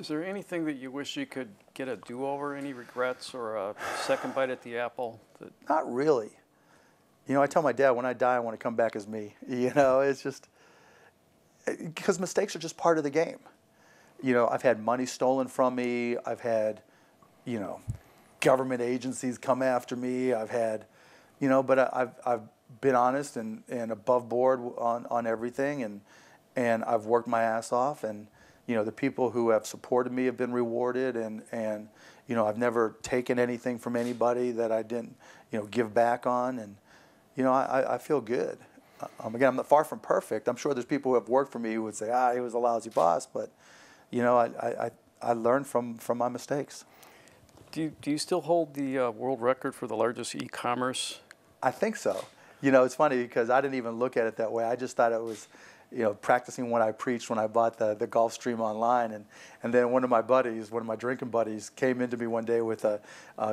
Is there anything that you wish you could get a do-over, any regrets or a second bite at the apple? Not really. You know, I tell my dad, when I die, I want to come back as me. You know, it's just, because mistakes are just part of the game. You know, I've had money stolen from me. I've had, you know, government agencies come after me. I've had, you know, but I've been honest and above board on everything, and I've worked my ass off, and you know, the people who have supported me have been rewarded, and you know, I've never taken anything from anybody that I didn't, you know, give back on, and you know, I feel good. Again, I'm not far from perfect. I'm sure there's people who have worked for me who would say, he was a lousy boss, but you know, I learned from my mistakes. Do you still hold the world record for the largest e-commerce? I think so. You know, it's funny because I didn't even look at it that way. I just thought it was, you know, practicing what I preached when I bought the Gulfstream online. And then one of my buddies, one of my drinking buddies, came into me one day with a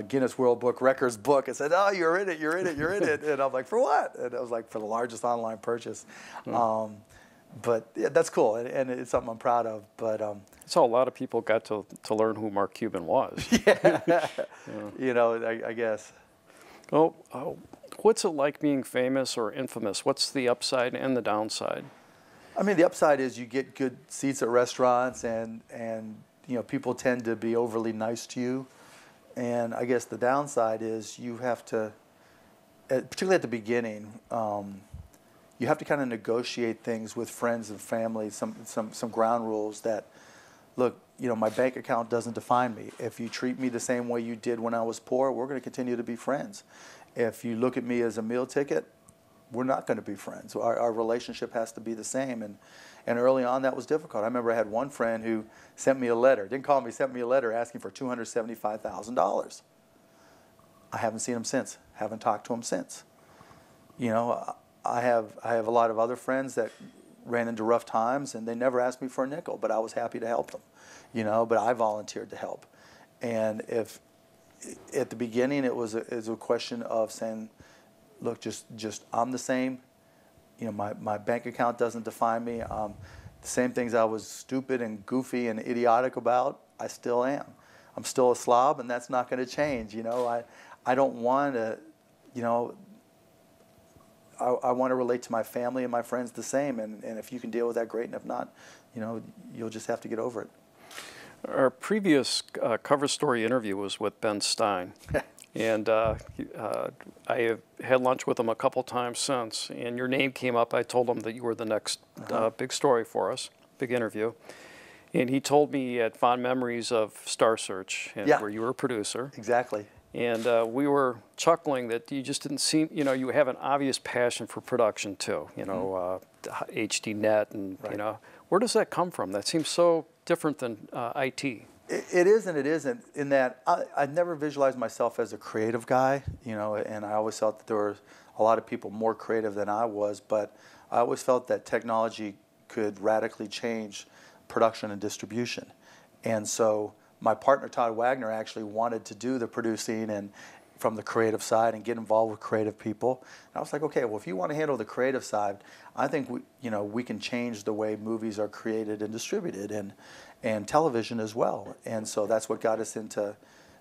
Guinness World Book Records book and said, "Oh, you're in it, you're in it, you're in it." And I'm like, "For what?" And I was like, "For the largest online purchase." But yeah, that's cool, and it's something I'm proud of. But that's how a lot of people got to learn who Mark Cuban was. Yeah. Yeah. You know, I guess. Oh, what's it like being famous or infamous? What's the upside and the downside? I mean, the upside is you get good seats at restaurants, and you know, people tend to be overly nice to you. And I guess the downside is you have to, particularly at the beginning, you have to kind of negotiate things with friends and family, some ground rules that, look, you know, my bank account doesn't define me. If you treat me the same way you did when I was poor, we're going to continue to be friends. If you look at me as a meal ticket, we're not going to be friends. Our relationship has to be the same. And early on, that was difficult. I remember I had one friend who sent me a letter, didn't call me, sent me a letter asking for $275,000. I haven't seen him since, haven't talked to him since. You know, I have a lot of other friends that ran into rough times, and they never asked me for a nickel, but I was happy to help them, you know, but I volunteered to help. And if at the beginning it was a question of saying, look, just I'm the same, you know, my bank account doesn't define me. The same things I was stupid and goofy and idiotic about, I still am. I'm still a slob, and that's not going to change, you know. I don't want to, you know, I want to relate to my family and my friends the same, and if you can deal with that, great, and if not, you know, you'll just have to get over it. Our previous cover story interview was with Ben Stein, and I have had lunch with him a couple times since, and your name came up. I told him that you were the next big story for us, big interview, and he told me he had fond memories of Star Search, and where you were a producer. Exactly. And we were chuckling that you just didn't seem, you know, you have an obvious passion for production too, you know, HDNet, and, you know, where does that come from? That seems so different than IT. It is and it isn't, in that I never visualized myself as a creative guy, you know, and I always felt that there were a lot of people more creative than I was, but I always felt that technology could radically change production and distribution. And so my partner, Todd Wagner, actually wanted to do the producing and from the creative side and get involved with creative people. And I was like, okay, well, if you want to handle the creative side, I think we can change the way movies are created and distributed, and television as well. And so that's what got us into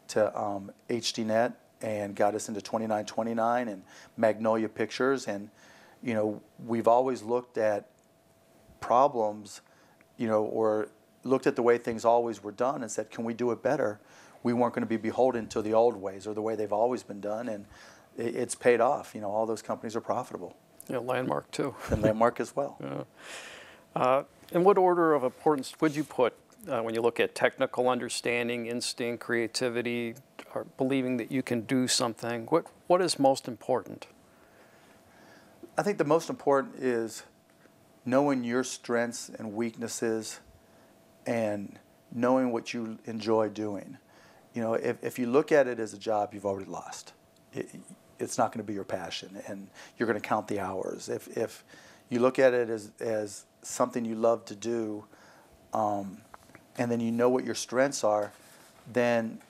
HDNet and got us into 2929 and Magnolia Pictures. And you know, we've always looked at problems, you know, or looked at the way things always were done and said, can we do it better? We weren't going to be beholden to the old ways or the way they've always been done, and it's paid off. You know, all those companies are profitable. Yeah, Landmark too. And Landmark as well. Yeah. In what order of importance would you put when you look at technical understanding, instinct, creativity, or believing that you can do something? What is most important? I think the most important is knowing your strengths and weaknesses and knowing what you enjoy doing. You know, if you look at it as a job, you've already lost. It's not going to be your passion, and you're going to count the hours. If you look at it as something you love to do, and then you know what your strengths are, then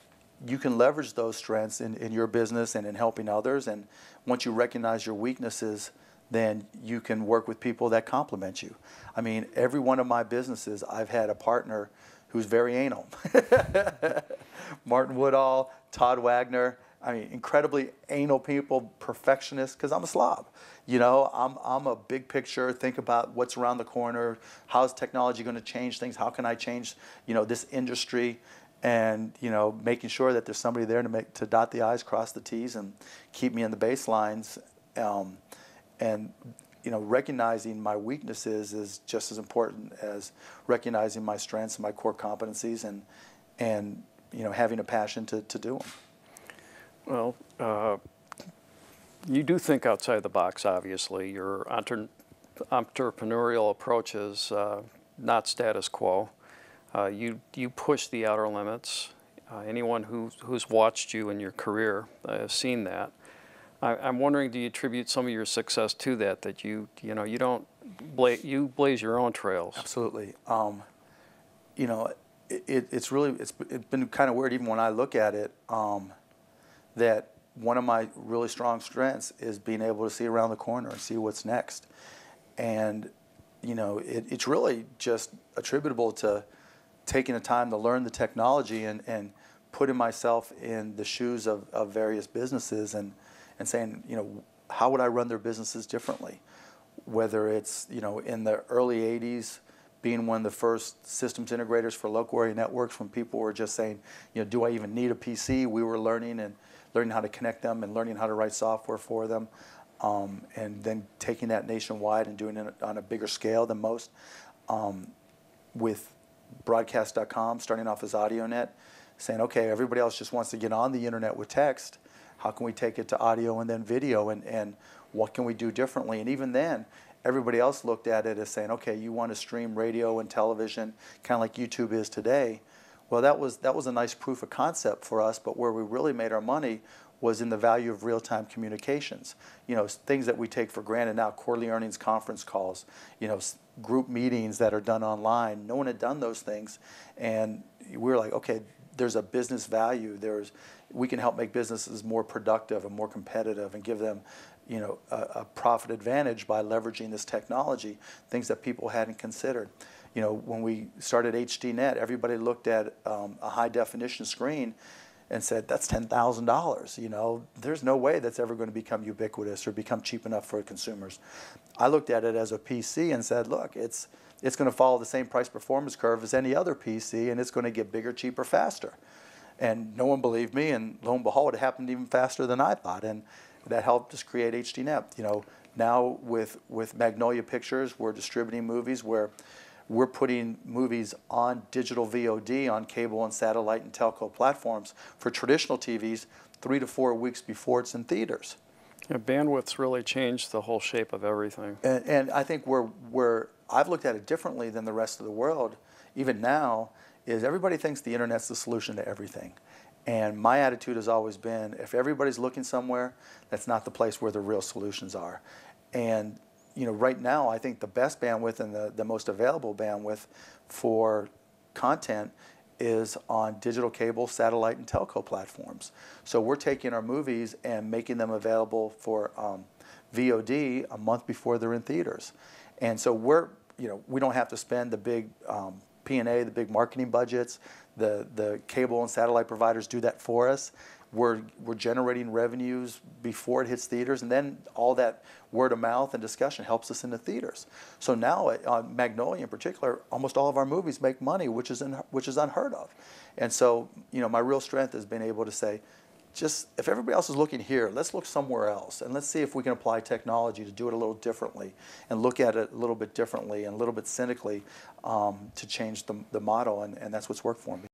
you can leverage those strengths in your business and in helping others. And once you recognize your weaknesses, then you can work with people that complement you. I mean, every one of my businesses, I've had a partner who's very anal. Martin Woodall, Todd Wagner. I mean, incredibly anal people, perfectionists, because I'm a slob. You know, I'm a big picture, think about what's around the corner, how's technology going to change things, how can I change, you know, this industry, and, you know, making sure that there's somebody there to dot the I's, cross the T's, and keep me in the baselines. And, you know, recognizing my weaknesses is just as important as recognizing my strengths and my core competencies, and you know, having a passion to do them. Well, you do think outside the box, obviously. Your entrepreneurial approach is not status quo. You push the outer limits. Anyone who's watched you in your career has seen that. I'm wondering, do you attribute some of your success to that? That you blaze your own trails. Absolutely. You know, it's been kind of weird, even when I look at it, that one of my really strong strengths is being able to see around the corner and see what's next. And you know, it's really just attributable to taking the time to learn the technology and putting myself in the shoes of various businesses and saying, you know, how would I run their businesses differently? Whether it's, you know, in the early 80s, being one of the first systems integrators for local area networks, when people were just saying, you know, do I even need a PC? We were learning how to connect them and learning how to write software for them, and then taking that nationwide and doing it on a bigger scale than most. With broadcast.com, starting off as AudioNet, saying, okay, everybody else just wants to get on the internet with text. How can we take it to audio and then video, and what can we do differently? And even then, everybody else looked at it as saying, okay, you want to stream radio and television, kind of like YouTube is today. Well, that was a nice proof of concept for us, but where we really made our money was in the value of real-time communications. You know, things that we take for granted now, quarterly earnings conference calls, you know, group meetings that are done online. No one had done those things, and we were like, okay, there's a business value. We can help make businesses more productive and more competitive and give them, you know, a profit advantage by leveraging this technology, things that people hadn't considered. You know, when we started HDNet, everybody looked at a high definition screen and said, that's $10,000. You know, there's no way that's ever going to become ubiquitous or become cheap enough for consumers. I looked at it as a PC and said, look, it's going to follow the same price performance curve as any other PC, and it's going to get bigger, cheaper, faster. And no one believed me, and lo and behold, it happened even faster than I thought, and that helped us create HDNet. You know, now with Magnolia Pictures, we're distributing movies where we're putting movies on digital VOD on cable and satellite and telco platforms for traditional TVs 3 to 4 weeks before it's in theaters. Yeah, bandwidth's really changed the whole shape of everything. And I think where I've looked at it differently than the rest of the world, even now, is everybody thinks the internet's the solution to everything. And my attitude has always been, if everybody's looking somewhere, that's not the place where the real solutions are. And you know, right now, I think the best bandwidth and the most available bandwidth for content is on digital cable, satellite, and telco platforms. So we're taking our movies and making them available for VOD a month before they're in theaters. And so we don't have to spend the big P&A, the big marketing budgets. The cable and satellite providers do that for us. We're generating revenues before it hits theaters, and then all that word of mouth and discussion helps us in the theaters. So now, on Magnolia in particular, almost all of our movies make money, which is unheard of. And so, you know, my real strength has been able to say, just if everybody else is looking here, let's look somewhere else, and let's see if we can apply technology to do it a little differently, and look at it a little bit differently and a little bit cynically to change the model, and that's what's worked for me.